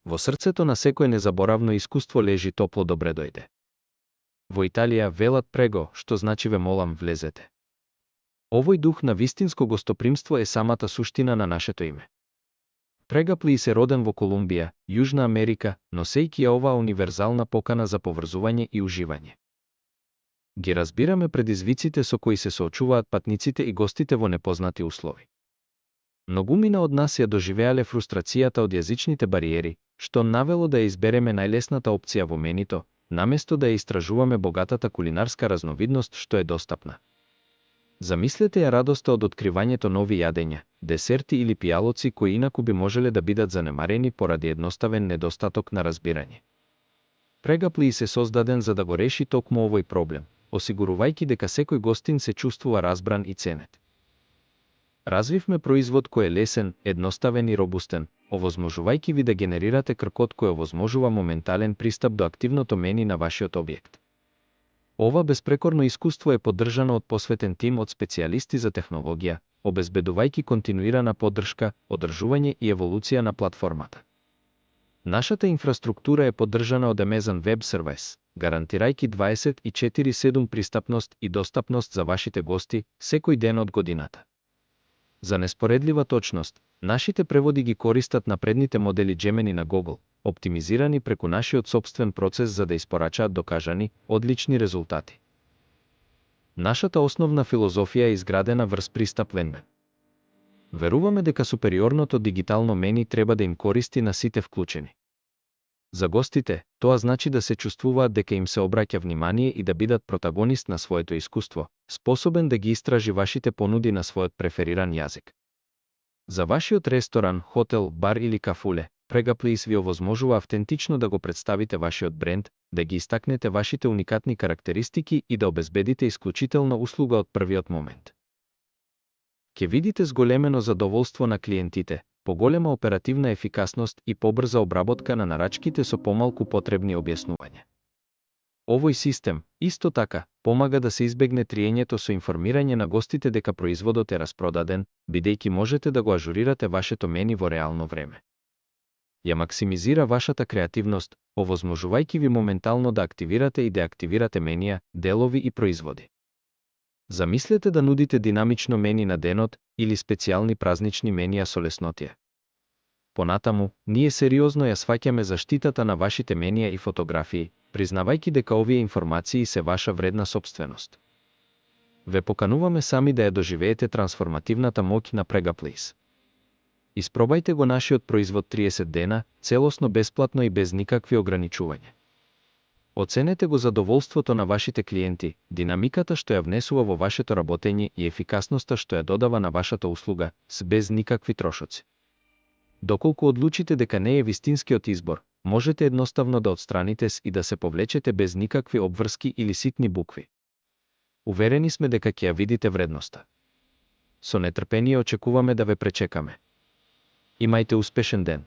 Во срцето на секое незаборавно искуство лежи топло добре дојде. Во Италија велат прего, што значи ве молам влезете. Овој дух на вистинско гостопримство е самата суштина на нашето име. Прега Плиис е роден во Колумбија, Јужна Америка, носејќи ја оваа универзална покана за поврзување и уживање. Ги разбираме предизвиците со кои се соочуваат патниците и гостите во непознати услови. Многумина од нас ја доживеале фрустрацијата од јазичните бариери, што навело да ја избереме најлесната опција во менито, наместо да ја истражуваме богатата кулинарска разновидност што е достапна. Замислете ја радоста од откривањето нови јадења, десерти или пијалоци кои инаку би можеле да бидат занемарени поради едноставен недостаток на разбирање. Прега Плиис е создаден за да го реши токму овој проблем, осигурувајќи дека секој гостин се чувствува разбран и ценет. Развивме производ кој е лесен, едноставен и робустен, овозможувајќи ви да генерирате кркот кој овозможува моментален пристап до активното мени на вашиот објект. Ова безпрекорно искуство е поддржано од посветен тим од специјалисти за технологија, обезбедувајќи континуирана поддршка, одржување и еволуција на платформата. Нашата инфраструктура е поддржана од Amazon Web Service, гарантирајќи 24/7 пристапност и достапност за вашите гости секој ден од годината. За неспоредлива точност, нашите преводи ги користат напредните модели Gemini на Google, оптимизирани преку нашиот сопствен процес за да испорачаат докажани, одлични резултати. Нашата основна филозофија е изградена врз пристап ленмен. Веруваме дека супериорното дигитално мени треба да им користи на сите вклучени. За гостите, тоа значи да се чувствуваат дека им се обраќа внимание и да бидат протагонист на своето искуство, способен да ги истражи вашите понуди на својот префериран јазик. За вашиот ресторан, хотел, бар или кафуле, Прега Плиис ви овозможува автентично да го представите вашиот бренд, да ги истакнете вашите уникатни карактеристики и да обезбедите исклучителна услуга од првиот момент. Ке видите зголемено задоволство на клиентите, поголема оперативна ефикасност и побрза обработка на нарачките со помалку потребни објаснувања. Овој систем, исто така, помага да се избегне триењето со информирање на гостите дека производот е распродаден, бидејќи можете да го ажурирате вашето мени во реално време. Ја максимизира вашата креативност, овозможувајќи ви моментално да активирате и деактивирате менија, делови и производи. Замислете да нудите динамично мени на денот или специјални празнични менија со леснотија. Понатаму, ние сериозно ја сваќаме заштитата на вашите менија и фотографии, признавајќи дека овие информации се ваша вредна сопственост. Ве покануваме сами да ја доживеете трансформативната моќ на Прега Плиис. Испробајте го нашиот производ 30 дена, целосно бесплатно и без никакви ограничувања. Оценете го задоволството на вашите клиенти, динамиката што ја внесува во вашето работење и ефикасноста што ја додава на вашата услуга, без никакви трошоци. Доколку одлучите дека не е вистинскиот избор, можете едноставно да отстраните и да се повлечете без никакви обврски или ситни букви. Уверени сме дека ќе ја видите вредноста. Со нетрпение очекуваме да ве пречекаме. Имајте успешен ден.